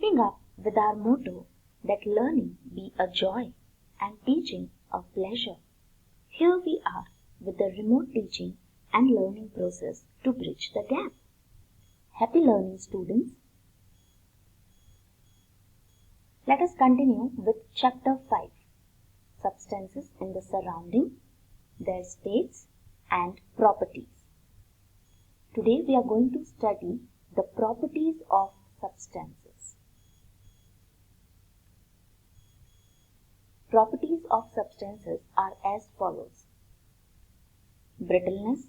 Keeping up with our motto that learning be a joy and teaching a pleasure, here we are with the remote teaching and learning process to bridge the gap. Happy learning, students. Let us continue with Chapter 5, Substances in the Surrounding, Their States and Properties. Today we are going to study the properties of substances. Properties of substances are as follows: brittleness,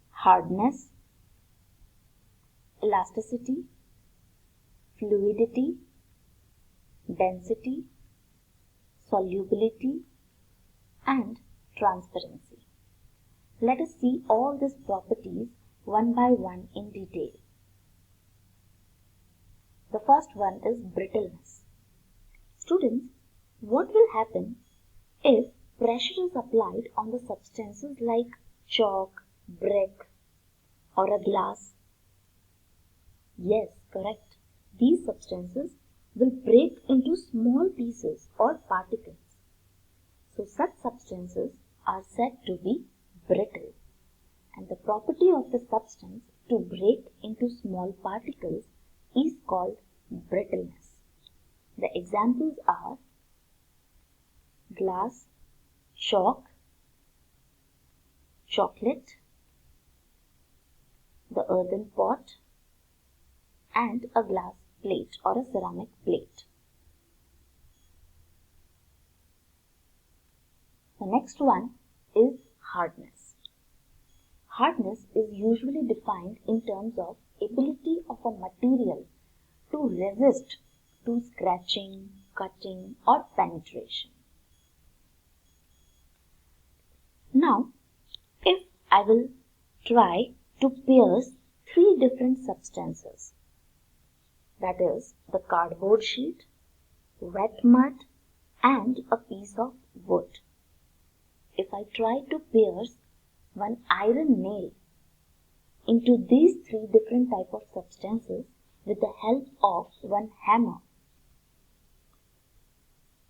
hardness, elasticity, fluidity, density, solubility, and transparency. Let us see all these properties one by one in detail. The first one is brittleness. Students, what will happen if pressure is applied on the substances like chalk, brick, or a glass? Yes, correct. These substances will break into small pieces or particles. So such substances are said to be brittle. And the property of the substance to break into small particles is called brittleness. The examples are glass, chalk, chocolate, the earthen pot, and a glass plate or a ceramic plate. The next one is hardness. Hardness is usually defined in terms of ability of a material to resist to scratching, cutting, or penetration. Now, if I will try to pierce three different substances, that is the cardboard sheet, wet mud, and a piece of wood. If I try to pierce one iron nail into these three different types of substances with the help of one hammer,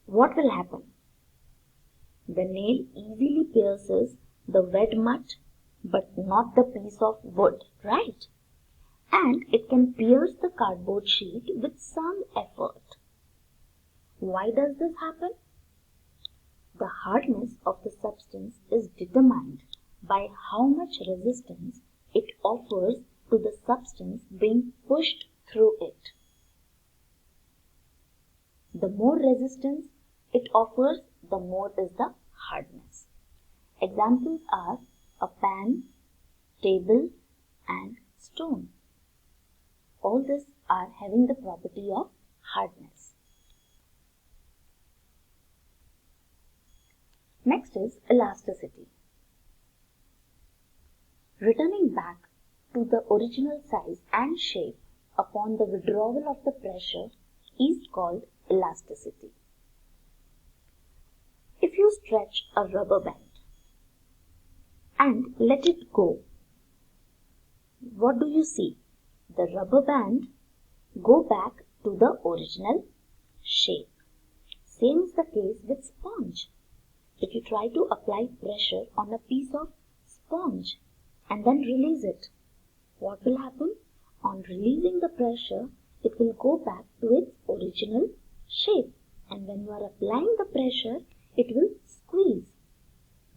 what will happen? The nail easily pierces the wet mud but not the piece of wood, right? And it can pierce the cardboard sheet with some effort. Why does this happen? The hardness of the substance is determined by how much resistance it offers to the substance being pushed through it. The more resistance it offers, the more is the hardness. Examples are a pan, table, and stone. All these are having the property of hardness. Next is elasticity. Returning back to the original size and shape upon the withdrawal of the pressure is called elasticity. If you stretch a rubber band and let it go, what do you see? The rubber band go back to the original shape. Same is the case with sponge. If you try to apply pressure on a piece of sponge and then release it, what will happen? On releasing the pressure, it will go back to its original shape, and when you are applying the pressure, it will squeeze.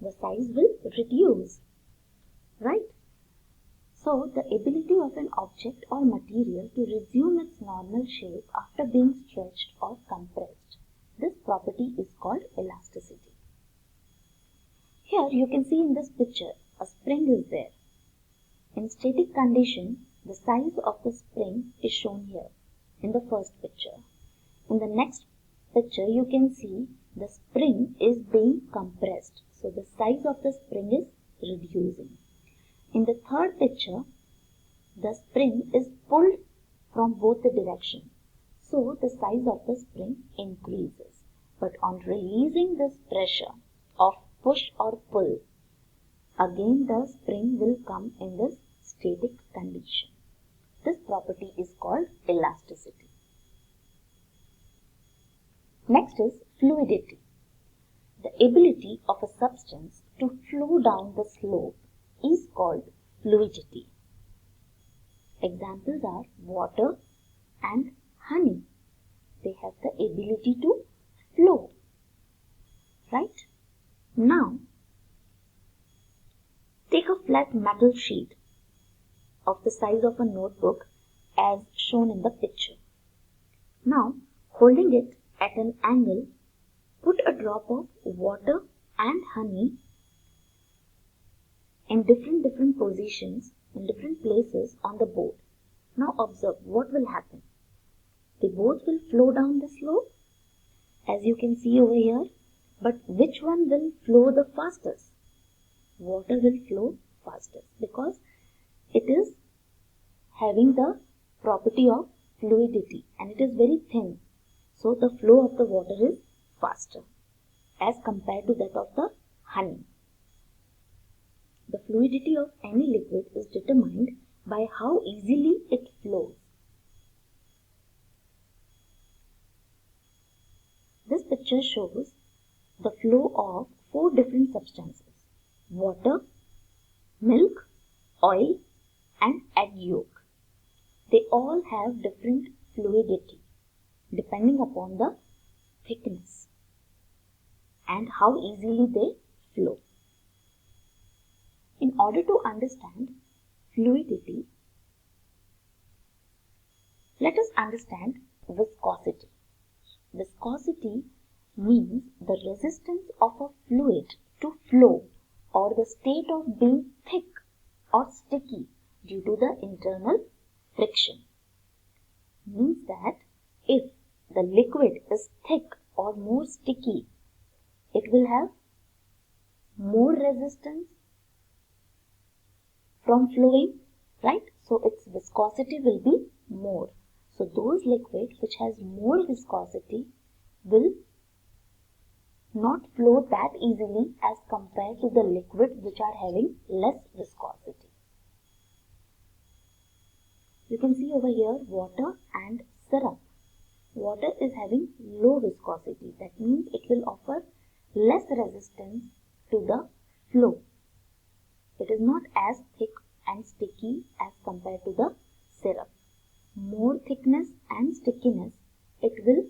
The size will reduce, right? So, the ability of an object or material to resume its normal shape after being stretched or compressed. This property is called elasticity. Here you can see in this picture, a spring is there. In static condition, the size of the spring is shown here in the first picture. In the next picture, you can see the spring is being compressed. So, the size of the spring is reducing. In the third picture, the spring is pulled from both the directions. So, the size of the spring increases. But on releasing this pressure of push or pull, again the spring will come in this static condition. This property is called elasticity. substance to flow down the slope is called fluidity. Examples are water and honey. They have the ability to flow, right? Now, take a flat metal sheet of the size of a notebook as shown in the picture. Now, holding it at an angle, put a drop of water and honey in different positions, in different places on the board. Now observe what will happen. They both will flow down the slope, as you can see over here. But which one will flow the fastest? Water will flow fastest because it is having the property of fluidity and it is very thin. So the flow of the water is faster as compared to that of the honey. The fluidity of any liquid is determined by how easily it flows. This picture shows the flow of 4 different substances: water, milk, oil and egg yolk. They all have different fluidity depending upon the thickness and how easily they flow. In order to understand fluidity, let us understand viscosity. Viscosity means the resistance of a fluid to flow or the state of being thick or sticky due to the internal friction. Means that if the liquid is thick or more sticky, it will have more resistance from flowing, right? So its viscosity will be more. So those liquids which has more viscosity will not flow that easily as compared to the liquids which are having less viscosity. You can see over here water and syrup. Water is having low viscosity. That means it will offer less resistance to the flow. It is not as thick and sticky as compared to the syrup. More thickness and stickiness, it will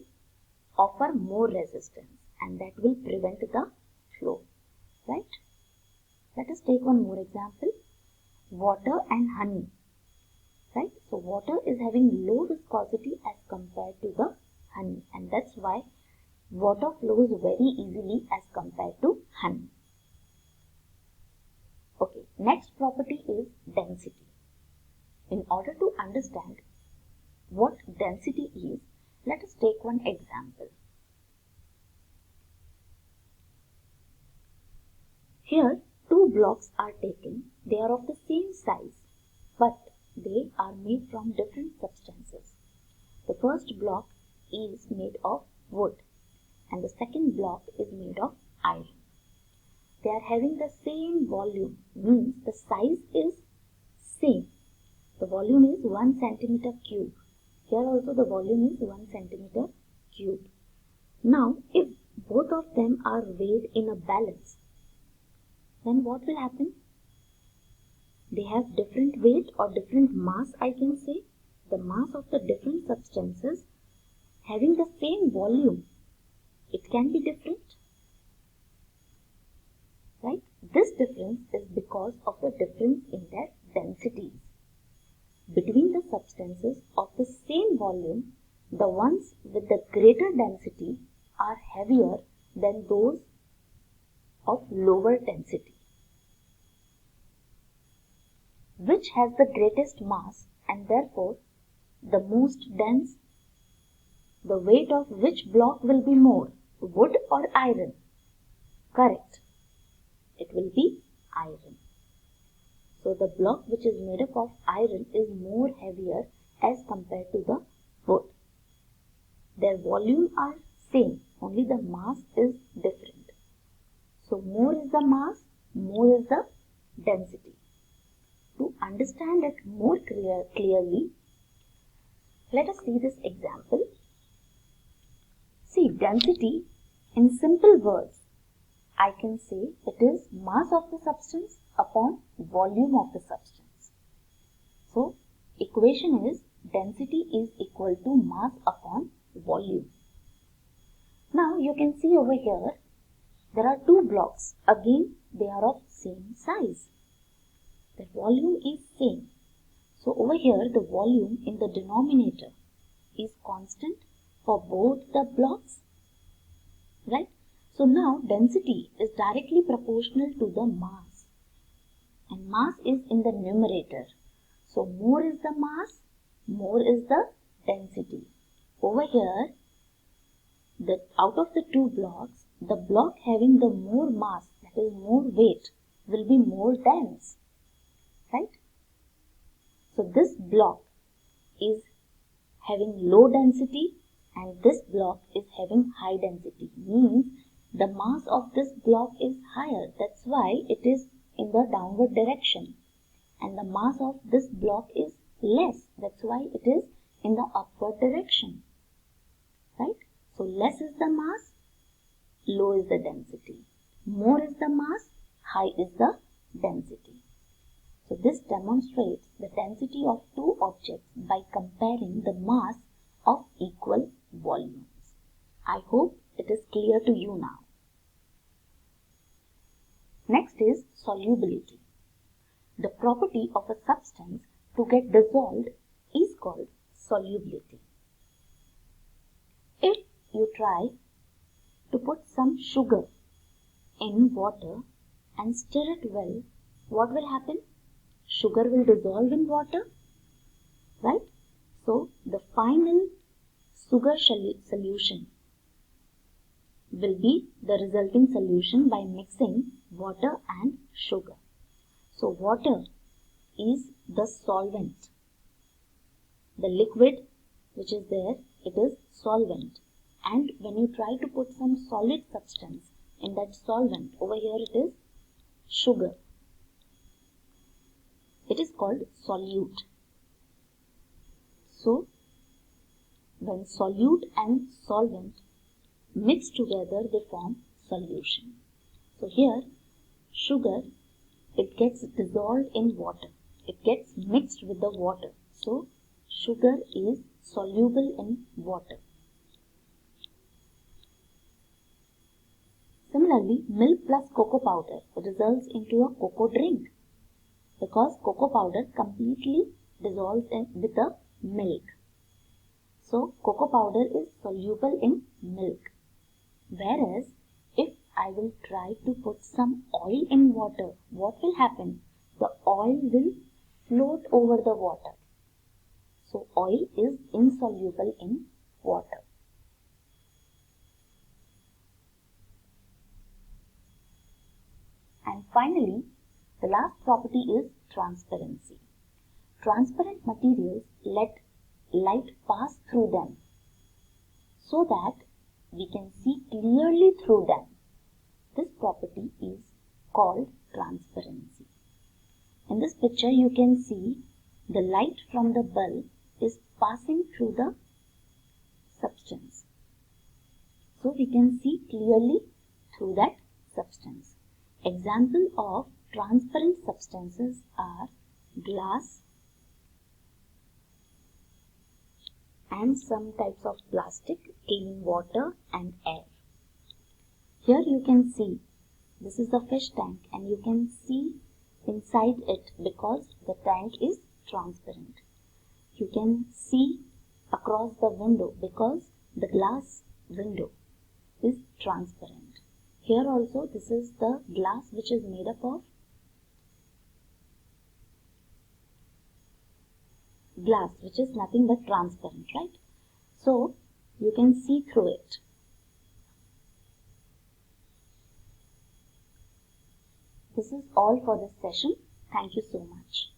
offer more resistance and that will prevent the flow, right? Let us take one more example. Water and honey, right? So water is having low viscosity as compared to the honey and that's why water flows very easily as compared to honey. Okay, next property is density. In order to understand what density is, let us take one example. Here, 2 blocks are taken. They are of the same size, but they are made from different substances. The first block is made of wood and the second block is made of iron. They are having the same volume, means the size is same. The volume is 1 centimeter cube. Here also the volume is 1 centimeter cube. Now, if both of them are weighed in a balance, then what will happen? They have different weight or different mass, I can say. The mass of the different substances having the same volume, it can be different. Right? This difference is because of the difference in their densities. Between the substances of the same volume, the ones with the greater density are heavier than those of lower density. Which has the greatest mass and therefore the most dense? The weight of which block will be more, wood or iron? Correct. It will be iron. So the block which is made up of iron is more heavier as compared to the wood. Their volume are same, only the mass is different. So more is the mass, more is the density. To understand it more clearly, let us see this example. See, density in simple words I can say it is mass of the substance upon volume of the substance. So, equation is density is equal to mass upon volume. Now, you can see over here, there are two blocks. Again, they are of same size. The volume is same. So, over here, the volume in the denominator is constant for both the blocks, right? So, now density is directly proportional to the mass, and mass is in the numerator. So, more is the mass, more is the density. Over here, out of the two blocks, the block having the more mass, that is more weight, will be more dense, right? So, this block is having low density and this block is having high density, means the mass of this block is higher. That's why it is in the downward direction. And the mass of this block is less. That's why it is in the upward direction, right? So, less is the mass, low is the density. More is the mass, high is the density. So, this demonstrates the density of two objects by comparing the mass of equal volumes. I hope it is clear to you now. Next is solubility. The property of a substance to get dissolved is called solubility. If you try to put some sugar in water and stir it well, what will happen? Sugar will dissolve in water, right? So, the final sugar solution will be the resulting solution by mixing water and sugar. So, water is the solvent. The liquid which is there, it is solvent. And when you try to put some solid substance in that solvent, over here it is sugar. It is called solute. So, when solute and solvent mix together, they form solution. So, here sugar, it gets dissolved in water. It gets mixed with the water. So, sugar is soluble in water. Similarly, milk plus cocoa powder results into a cocoa drink, because cocoa powder completely dissolves with the milk. So, cocoa powder is soluble in milk. Whereas, if I will try to put some oil in water, what will happen? The oil will float over the water. So, oil is insoluble in water. And finally, the last property is transparency. Transparent materials let light pass through them so that we can see clearly through them. This property is called transparency. In this picture, you can see the light from the bulb is passing through the substance. So, we can see clearly through that substance. Example of transparent substances are glass and some types of plastic, clean water and air. Here you can see this is the fish tank and you can see inside it because the tank is transparent. You can see across the window because the glass window is transparent. Here also this is the glass which is made up of glass, which is nothing but transparent, right? So, you can see through it. This is all for this session. Thank you so much.